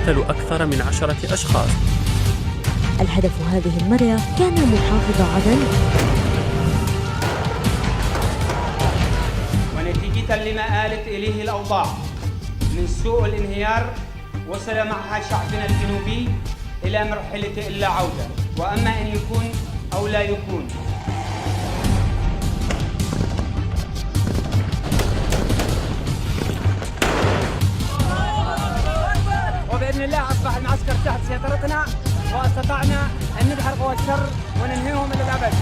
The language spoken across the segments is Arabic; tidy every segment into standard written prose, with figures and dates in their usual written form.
يقتل أكثر من 10 أشخاص. الهدف هذه المرة كان محافظة عدن، ونتيجة لما آلت إليه الأوضاع من سوء الانهيار، وصل معها شعبنا الجنوبي إلى مرحلة إلا عودة، وأما أن يكون أو لا يكون. وبإذن الله أصبح المعسكر تحت سيطرتنا، واستطعنا أن ندحر قوى الشر وننهيهم إلى الأبد.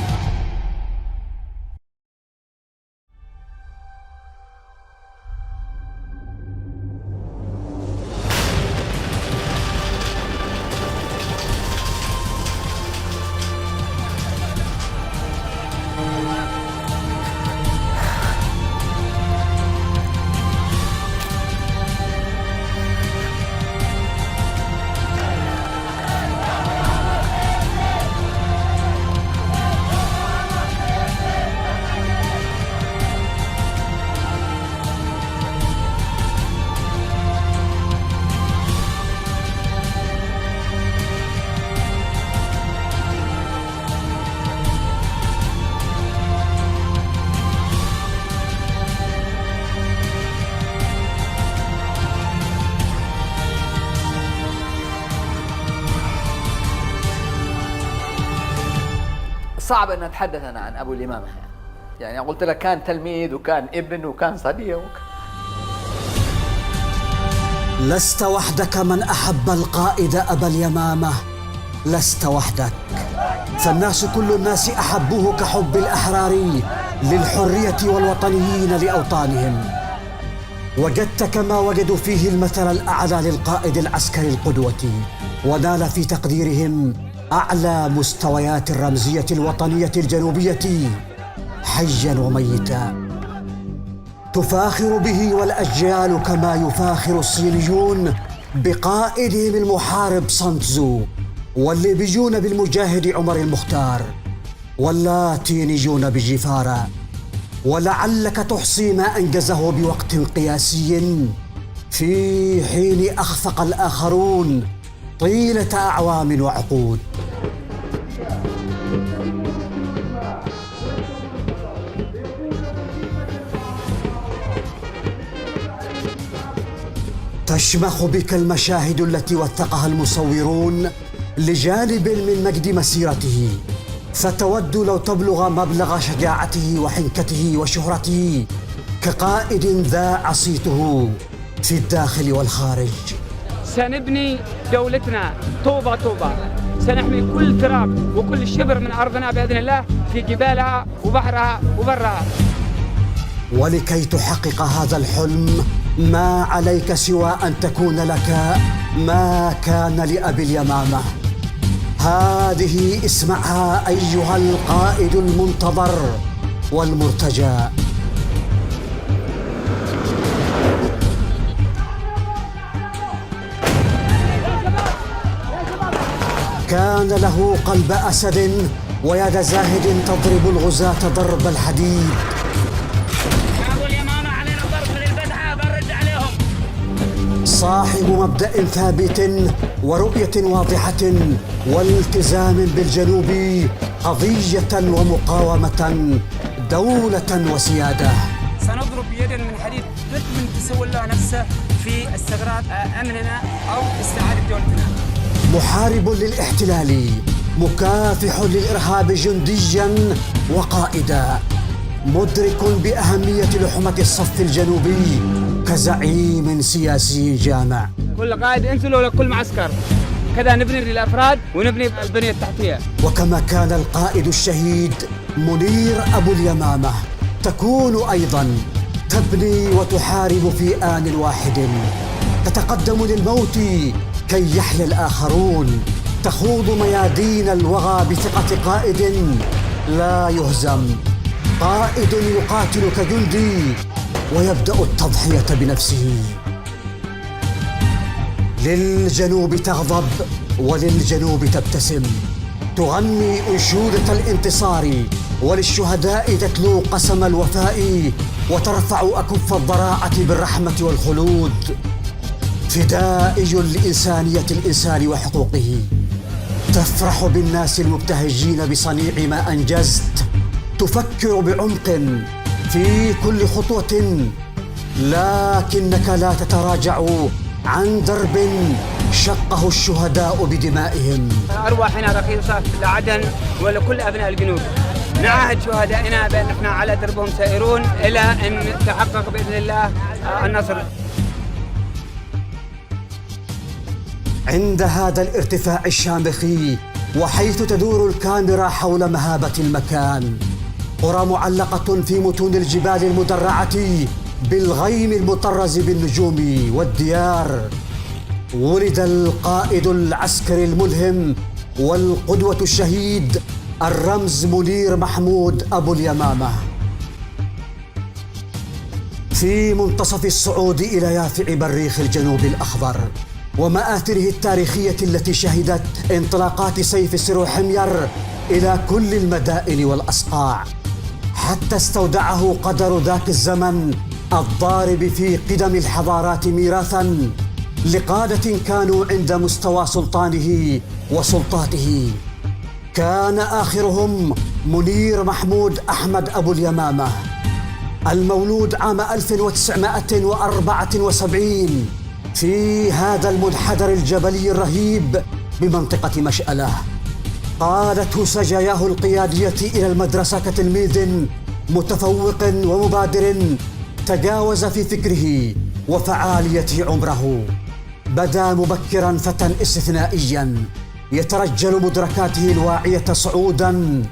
صعب أن نتحدث أنا عن أبو اليمامة، يعني قلت لك كان تلميذ وكان ابن وكان صديق لست وحدك من أحب القائد أبا اليمامة، لست وحدك، فالناس كل الناس أحبوه كحب الأحرار للحرية والوطنيين لأوطانهم. وجدت كما وجدوا فيه المثل الأعلى للقائد العسكري القدوة، ونال في تقديرهم أعلى مستويات الرمزية الوطنية الجنوبية حياً وميتاً. تفاخر به والأجيال كما يفاخر الصينيون بقائدهم المحارب سان تزو، والليبيون بالمجاهد عمر المختار، واللاتينيون بجيفارا. ولعلك تحصي ما أنجزه بوقت قياسي في حين أخفق الآخرون طيلة أعوام وعقود. تشمخ بك المشاهد التي وثقها المصورون لجانب من مجد مسيرته، فتود لو تبلغ مبلغ شجاعته وحنكته وشهرته كقائد ذاع صيته في الداخل والخارج. سنبني دولتنا طوبة طوبة، سنحمي كل تراب وكل شبر من أرضنا بإذن الله، في جبالها وبحرها وبرها. ولكي تحقق هذا الحلم ما عليك سوى أن تكون لك ما كان لأبي اليمامة. هذه اسمعها أيها القائد المنتظر والمرتجى. كان له قلب أسد ويد زاهد تضرب الغزاة ضرب الحديد. أبو اليمامة علينا ضرب للفتحة، برد عليهم. صاحب مبدأ ثابت ورؤية واضحة والتزام بالجنوب، قضية ومقاومة، دولة وسيادة. سنضرب بيد من حديد ضد من تسول نفسه في استغراق أمننا أو استعادة دولتنا. محارب للاحتلال، مكافح للإرهاب جندياً وقائداً، مدرك بأهمية لحمة الصف الجنوبي كزعيم سياسي جامع. كل قائد انزلوا لكل معسكر، كذا نبني للأفراد ونبني البنية التحتية. وكما كان القائد الشهيد منير أبو اليمامة، تكون أيضاً تبني وتحارب في آن واحد، تتقدم للموت كي يحيا الآخرون، تخوض ميادين الوغى بثقة قائد لا يهزم، قائد يقاتل كجندي ويبدأ التضحية بنفسه. للجنوب تغضب وللجنوب تبتسم، تغني أنشودة الانتصار، وللشهداء تتلو قسم الوفاء، وترفع أكف الضراعة بالرحمة والخلود. فدائي لإنسانية الإنسان وحقوقه. تفرح بالناس المبتهجين بصنيع ما أنجزت، تفكر بعمق في كل خطوة، لكنك لا تتراجع عن درب شقه الشهداء بدمائهم. أرواحنا رخيصة لعدن ولكل أبناء الجنوب. نعاهد شهدائنا بأن احنا على دربهم سائرون إلى أن تحقق بإذن الله النصر. عند هذا الارتفاع الشامخ وحيث تدور الكاميرا حول مهابة المكان، قرى معلقة في متون الجبال المدرعة بالغيم المطرز بالنجوم والديار، ولد القائد العسكري الملهم والقدوة الشهيد الرمز منير محمود أبو اليمامة. في منتصف الصعود إلى يافع بريخ الجنوب الأخضر ومآثره التاريخية التي شهدت انطلاقات سيف سرو حمير إلى كل المدائن والأصقاع، حتى استودعه قدر ذاك الزمن الضارب في قدم الحضارات ميراثاً لقادة كانوا عند مستوى سلطانه وسلطاته. كان آخرهم منير محمود أحمد أبو اليمامة، المولود عام 1974 في هذا المنحدر الجبلي الرهيب بمنطقة مشألة. قادته سجاياه القيادية إلى المدرسة كتلميذ متفوق ومبادر تجاوز في فكره وفعالية عمره. بدا مبكرا فتى استثنائيا يترجل مدركاته الواعية صعودا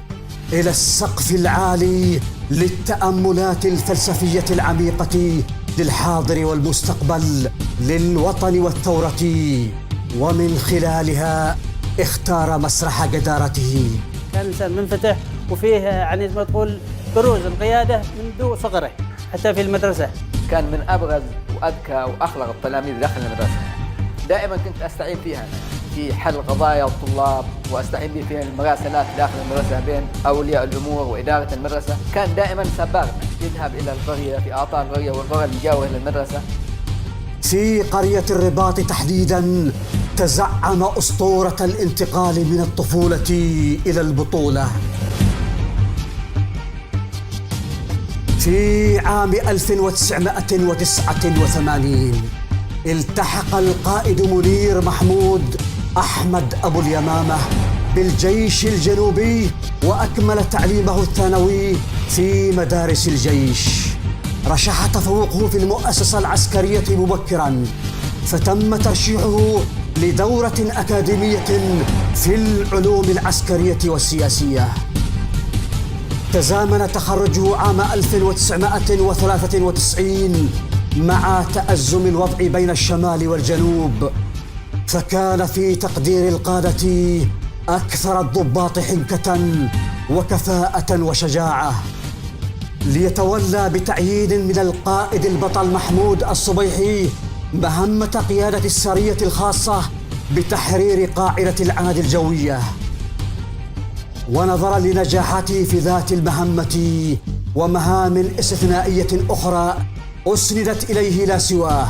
إلى السقف العالي للتأملات الفلسفية العميقة للحاضر والمستقبل للوطن والثورة، ومن خلالها اختار مسرح جدارته. كان إنسان منفتح وفيه يعني زي ما تقول بروز القيادة منذ صغره حتى في المدرسة. كان من أبرز وأذكى وأخلق التلاميذ داخل المدرسة. دائما كنت أستعين فيها في حل قضايا الطلاب، وأستعين به في المراسلات داخل المدرسة بين أولياء الأمور وإدارة المدرسة. كان دائما سباقنا يذهب إلى القرية في أعطاء القرية والقرى المجاورة للمدرسة. في قرية الرباط تحديداً تزعم أسطورة الانتقال من الطفولة إلى البطولة. في عام 1989 التحق القائد منير محمود أحمد أبو اليمامة بالجيش الجنوبي وأكمل تعليمه الثانوي في مدارس الجيش. رشح تفوقه في المؤسسة العسكرية مبكراً، فتم ترشيحه لدورة أكاديمية في العلوم العسكرية والسياسية. تزامن تخرجه عام 1993 مع تأزم الوضع بين الشمال والجنوب، فكان في تقدير القادة أكثر الضباط حنكة وكفاءة وشجاعة، ليتولى بتعيين من القائد البطل محمود الصبيحي مهمة قيادة السرية الخاصة بتحرير قاعدة العناد الجوية. ونظرا لنجاحاته في ذات المهمة ومهام استثنائية أخرى أسندت إليه لا سواه،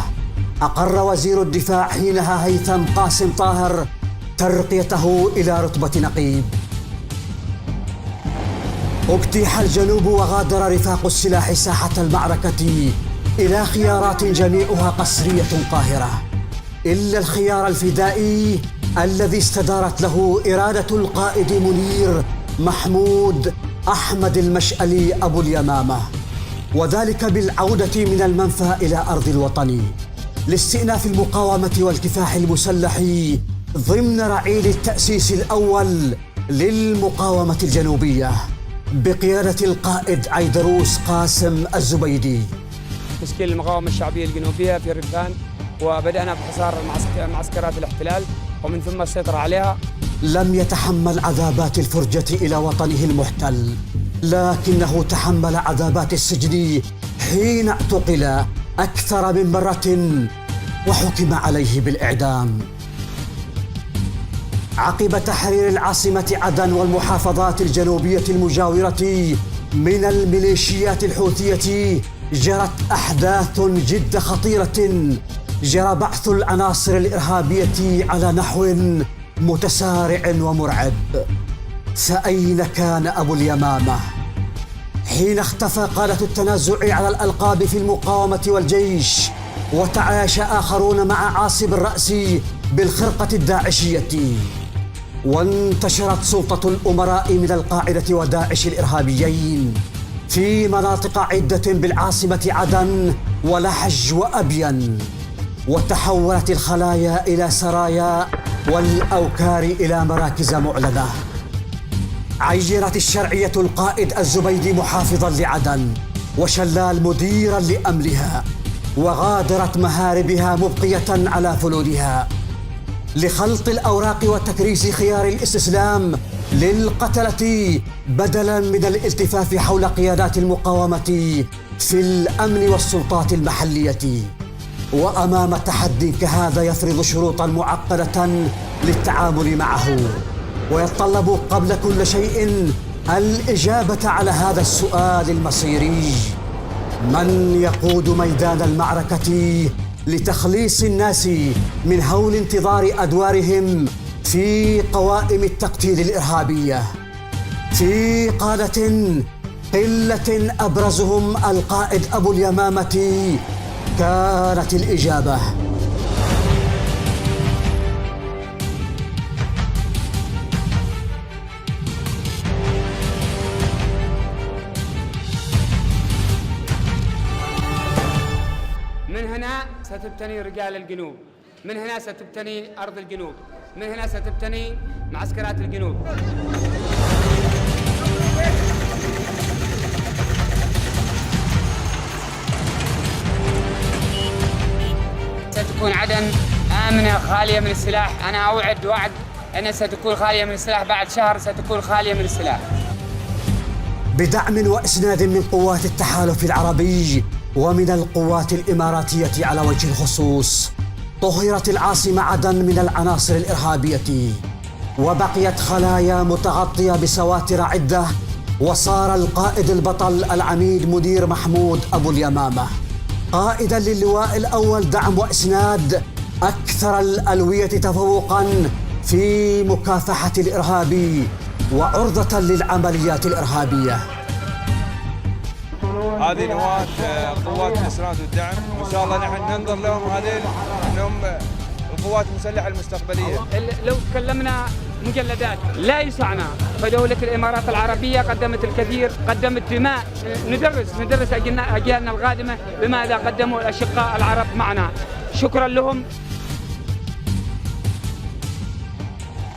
أقر وزير الدفاع حينها هيثم قاسم طاهر ترقيته إلى رتبة نقيب. اجتيح الجنوب وغادر رفاق السلاح ساحة المعركة إلى خيارات جميعها قسرية قاهرة، إلا الخيار الفدائي الذي استدارت له إرادة القائد منير محمود أحمد المشألي أبو اليمامة، وذلك بالعودة من المنفى إلى أرض الوطن لاستئناف المقاومة والكفاح المسلح ضمن رعيل التأسيس الأول للمقاومة الجنوبية بقيادة القائد عيدروس قاسم الزبيدي. تشكيل المقاومة الشعبية الجنوبية في ربان، وبدأنا بحصار معسكرات الاحتلال ومن ثم السيطرة عليها. لم يتحمل عذابات الفرجة إلى وطنه المحتل، لكنه تحمل عذابات السجن حين اعتقل أكثر من مرة وحكم عليه بالإعدام. عقب تحرير العاصمة عدن والمحافظات الجنوبية المجاورة من الميليشيات الحوثية، جرت أحداث جد خطيرة جرى بعث العناصر الإرهابية على نحو متسارع ومرعب. فأين كان أبو اليمامة حين اختفى قادة التنازع على الألقاب في المقاومة والجيش، وتعايش آخرون مع عاصب الرأس بالخرقة الداعشية، وانتشرت سلطة الأمراء من القاعدة وداعش الإرهابيين في مناطق عدة بالعاصمة عدن ولحج وأبين، وتحولت الخلايا إلى سرايا والأوكار إلى مراكز معلنة. عينت الشرعية القائد الزبيدي محافظاً لعدن وشلال مديراً لأمنها، وغادرت مهاربها مبقية على فلولها لخلط الأوراق وتكريس خيار الاستسلام للقتلة، بدلاً من الالتفاف حول قيادات المقاومة في الأمن والسلطات المحلية. وأمام تحدي كهذا يفرض شروطاً معقدة للتعامل معه، ويتطلب قبل كل شيء الإجابة على هذا السؤال المصيري: من يقود ميدان المعركة لتخليص الناس من هول انتظار أدوارهم في قوائم التقتيل الإرهابية؟ في قادة قلة أبرزهم القائد أبو اليمامة كانت الإجابة. من هنا ستبتني رجال الجنوب، من هنا ستبتني أرض الجنوب، من هنا ستبتني معسكرات الجنوب. ستكون عدن آمنة خالية من السلاح. أنا أوعد وعد أنها ستكون خالية من السلاح، بعد شهر ستكون خالية من السلاح. بدعم وإسناد من قوات التحالف العربي ومن القوات الإماراتية على وجه الخصوص، طهرت العاصمة عدن من العناصر الإرهابية، وبقيت خلايا متغطية بسواتر عدة. وصار القائد البطل العميد منير محمود أبو اليمامة قائداً للواء الأول دعم وإسناد أكثر الألوية تفوقاً في مكافحة الإرهاب وعرضة للعمليات الإرهابية. هذه نواة قوات الإسناد والدعم، وإن شاء الله نحن ننظر لهم هذين أنهم القوات المسلحة المستقبلية. لو تكلمنا مجلدات لا يسعنا، فدولة الإمارات العربية قدمت الكثير، قدمت دماء. ندرس أجيالنا القادمة بماذا قدموا الأشقاء العرب معنا. شكرا لهم.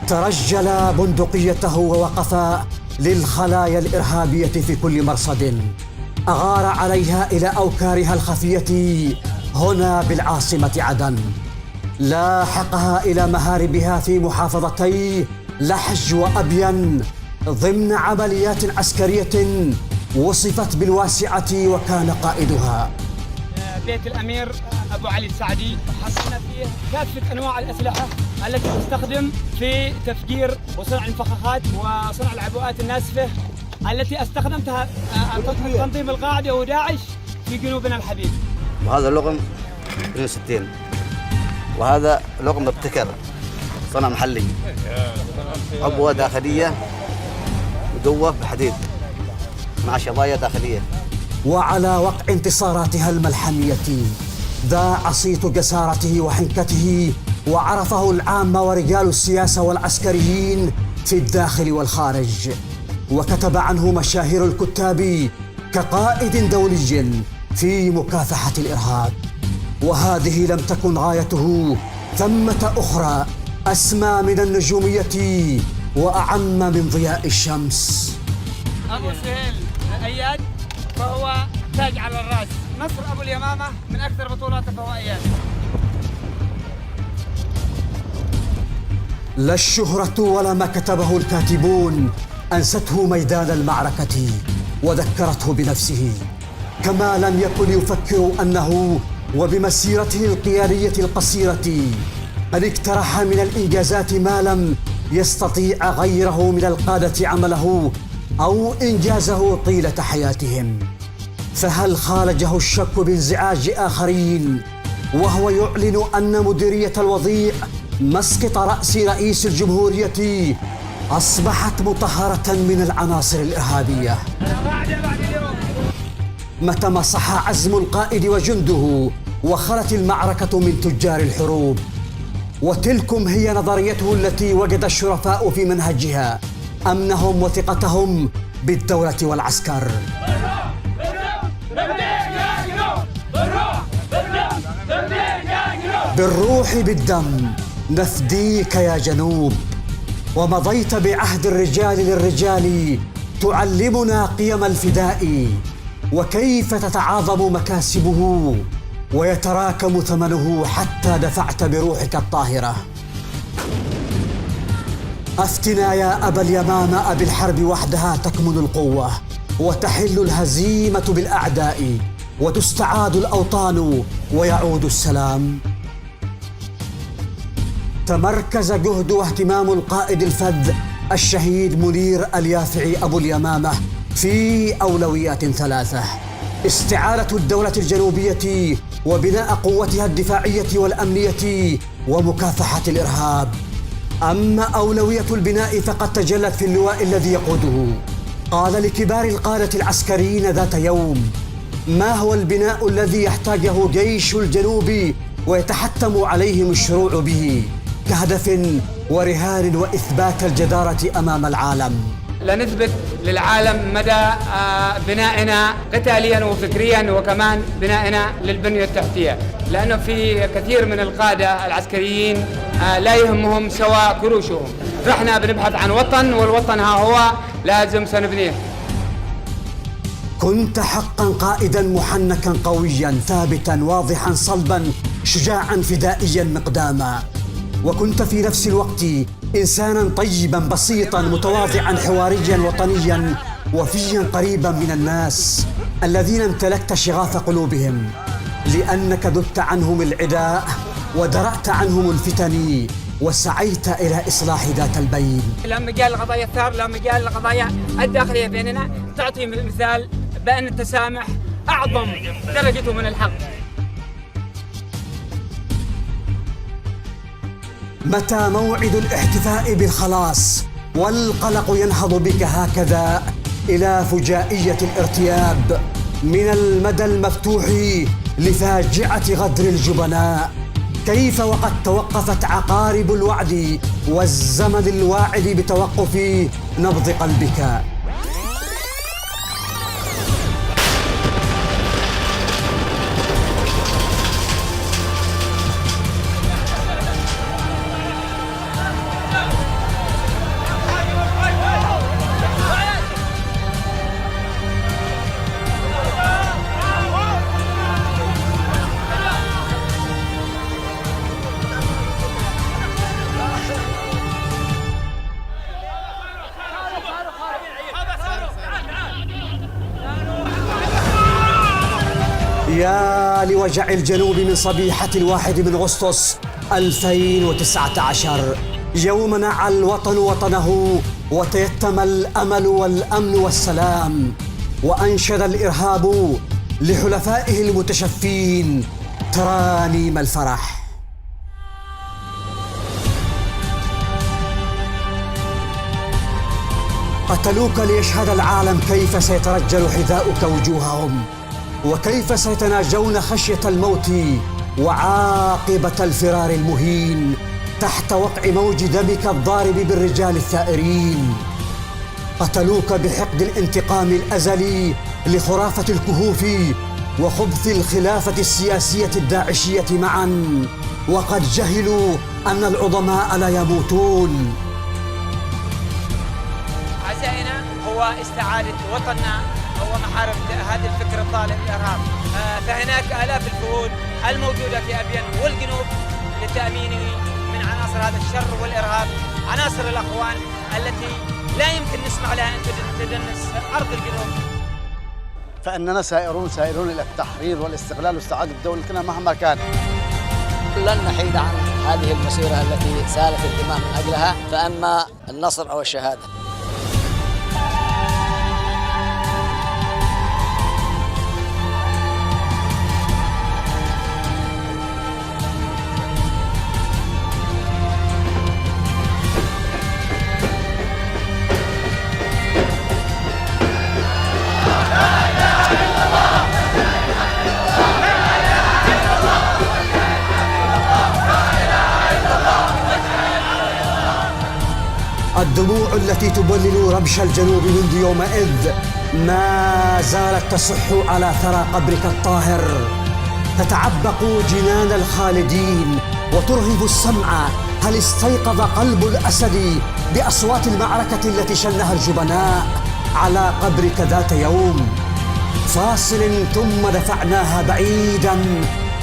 ترجل بندقيته ووقف للخلايا الإرهابية في كل مرصد، أغار عليها إلى أوكارها الخفية هنا بالعاصمة عدن، لاحقها إلى مهاربها في محافظتي لحج وأبين ضمن عمليات عسكرية وصفت بالواسعة، وكان قائدها بيت الأمير أبو علي السعدي. حصلنا فيه كافة أنواع الأسلحة التي تستخدم في تفجير وصنع الفخاخات وصنع العبوات الناسفة التي استخدمتها تنظيم القاعدة وداعش في جنوبنا الحبيب. وهذا لغم 62، وهذا لغم ابتكر صنع محلي، عبوة داخلية مدوة بحديد مع شظايا داخلية. وعلى وقع انتصاراتها الملحمية ذاع صيت جسارته وحنكته، وعرفه العامة ورجال السياسة والعسكريين في الداخل والخارج، وكتب عنه مشاهير الكتاب كقائد دولي في مكافحة الإرهاب. وهذه لم تكن غايته، ثمة أخرى أسمى من النجومية وأعم من ضياء الشمس. أبو سهيل أياد فهو تاج على الرأس. نصر أبو اليمامة من أكثر بطولاته فهو أياد. لا الشهرة ولا ما كتبه الكاتبون أنسته ميدان المعركة وذكرته بنفسه، كما لم يكن يفكر أنه وبمسيرته القيادية القصيرة قد اقترح من الإنجازات ما لم يستطيع غيره من القادة عمله أو إنجازه طيلة حياتهم. فهل خالجه الشك بانزعاج آخرين وهو يعلن أن مديرية الوضيع مسقط رأس رئيس الجمهورية أصبحت مطهرة من العناصر الإرهابية. متى ما صح عزم القائد وجنده وخلت المعركة من تجار الحروب. وتلكم هي نظريته التي وجد الشرفاء في منهجها أمنهم وثقتهم بالدولة والعسكر. بالروح بالدم نفديك يا جنوب. ومضيت بعهد الرجال للرجال تعلمنا قيم الفداء، وكيف تتعاظم مكاسبه ويتراكم ثمنه حتى دفعت بروحك الطاهرة. أفتنا يا أبا اليمامة، بالحرب وحدها تكمن القوة وتحل الهزيمة بالأعداء وتستعاد الأوطان ويعود السلام. تمركز جهد واهتمام القائد الفذ الشهيد منير اليافعي أبو اليمامة في أولويات ثلاثة: استعادة الدولة الجنوبية وبناء قوتها الدفاعية والأمنية ومكافحة الإرهاب. أما أولوية البناء فقد تجلت في اللواء الذي يقوده. قال لكبار القادة العسكريين ذات يوم: ما هو البناء الذي يحتاجه جيش الجنوب ويتحتم عليهم الشروع به كهدف ورهان وإثبات الجدارة أمام العالم؟ لنثبت للعالم مدى بنائنا قتاليا وفكريا، وكمان بنائنا للبنية التحتية، لأنه في كثير من القادة العسكريين لا يهمهم سوى كروشهم. رحنا بنبحث عن وطن، والوطن ها هو لازم سنبنيه. كنت حقا قائدا محنكا قويا ثابتا واضحا صلبا شجاعا فدائيا مقداما. وكنت في نفس الوقت إنسانا طيبا بسيطا متواضعا حواريا وطنيا وفيا قريبا من الناس الذين امتلكت شغاف قلوبهم، لأنك ذبت عنهم العداء ودرأت عنهم الفتن وسعيت إلى إصلاح ذات البين. لا مجال القضايا الثار، لا مجال القضايا الداخلية بيننا. تعطي مثال بأن التسامح أعظم درجته من الحق. متى موعد الاحتفاء بالخلاص والقلق ينهض بك هكذا إلى فجائية الارتياب من المدى المفتوح لفاجعة غدر الجبناء؟ كيف وقد توقفت عقارب الوعد والزمن الواعد بتوقف نبض قلبك؟ يا لوجع الجنوب من صبيحة 1 من أغسطس 2019، يوم نعى الوطن وطنه وتيتم الأمل والأمن والسلام، وأنشد الإرهاب لحلفائه المتشفين ترانيم الفرح. قتلوك ليشهد العالم كيف سيترجل حذاؤك وجوههم، وكيف سيتناجون خشية الموت وعاقبة الفرار المهين تحت وقع موج دمك الضارب بالرجال الثائرين. قتلوك بحقد الانتقام الأزلي لخرافة الكهوف وخبث الخلافة السياسية الداعشية معا، وقد جهلوا أن العظماء لا يموتون. عزائنا هو استعادة وطننا ومحاربة هذا الفكر الضال الإرهاب. فهناك آلاف الفهود الموجودة في أبين والجنوب لتأمينه من عناصر هذا الشر والإرهاب، عناصر الأخوان التي لا يمكن نسمع لها أن تدنس أرض الجنوب. فإننا سائرون إلى التحرير والاستقلال واستعادة دولتنا مهما كان. لن نحيد عن هذه المسيرة التي سالت الدماء من أجلها، فأما النصر أو الشهادة. الدموع التي تبلل ربش الجنوب منذ يومئذ ما زالت تصح على ثرى قبرك الطاهر، تتعبق جنان الخالدين وترهب السمع. هل استيقظ قلب الأسد بأصوات المعركة التي شنها الجبناء على قبرك ذات يوم؟ فاصل ثم دفعناها بعيدا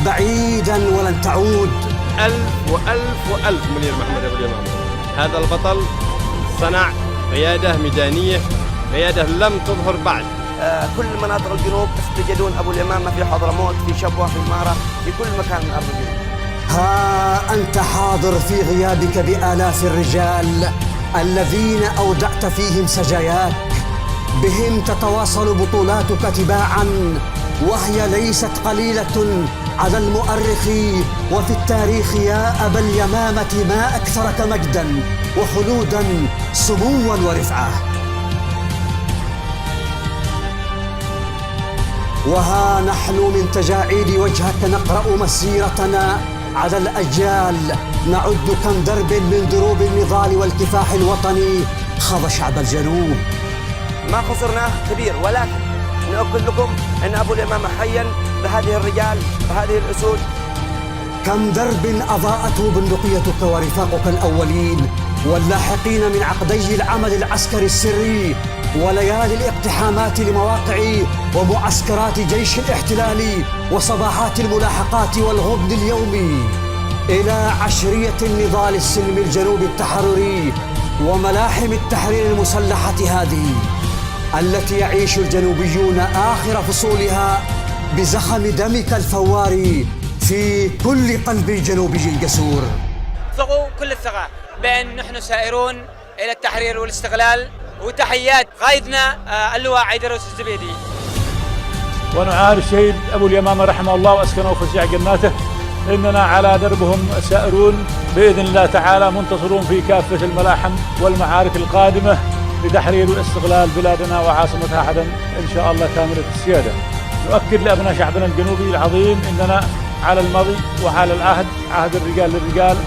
بعيدا ولن تعود. ألف وألف وألف منير محمد أبو اليمامة. هذا البطل صنع قيادة ميدانية، قيادة لم تظهر بعد. كل مناطق الجنوب تجدون أبو اليمامة في حضرموت، في شبوة، في المارة، في كل مكان من أرض الجنوب. ها أنت حاضر في غيابك بآلاف الرجال الذين أودعت فيهم سجاياك، بهم تتواصل بطولاتك تباعا، وهي ليست قليلة على المؤرخ وفي التاريخ. يا أبا اليمامة ما أكثرك مجدا وخلودا، سموا ورفعة. وها نحن من تجاعيد وجهك نقرأ مسيرتنا على الأجيال، نعد كم درب من دروب النضال والكفاح الوطني خاض شعب الجنوب. ما خسرناه كبير، ولكن نؤكد لكم أن أبو اليمامة حيا بهذه الرجال، بهذه الأسود. كم درب أضاءته بندقيتك ورفاقك الأولين واللاحقين من عقدي العمل العسكري السري وليالي الاقتحامات لمواقع ومعسكرات جيش الاحتلال وصباحات الملاحقات والغبن اليومي، إلى عشرية النضال السلمي الجنوبي التحرري وملاحم التحرير المسلحة هذه التي يعيش الجنوبيون آخر فصولها بزخم دمك الفوار في كل قلب جنوبي جسور. ثقوا كل الثقة بأن نحن سائرون إلى التحرير والاستقلال. وتحيات قائدنا اللواء عيدروس الزبيدي. ونعار الشهيد أبو اليمامة رحمه الله وأسكنه فسيح جناته، إننا على دربهم سائرون بإذن الله تعالى، منتصرون في كافة الملاحم والمعارك القادمة لتحرير واستقلال بلادنا وعاصمتها عدن إن شاء الله كاملة السيادة. نؤكد لأبناء شعبنا الجنوبي العظيم إننا على الماضي وعلى العهد، عهد الرجال للرجال،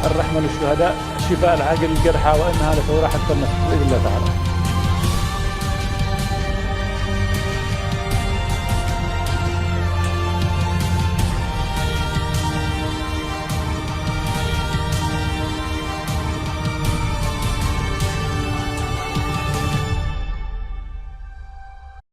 الرحمة للشهداء، شفاء العاجل للجرحى، وإنها لثورة حتى النصر بإذن الله تعالى.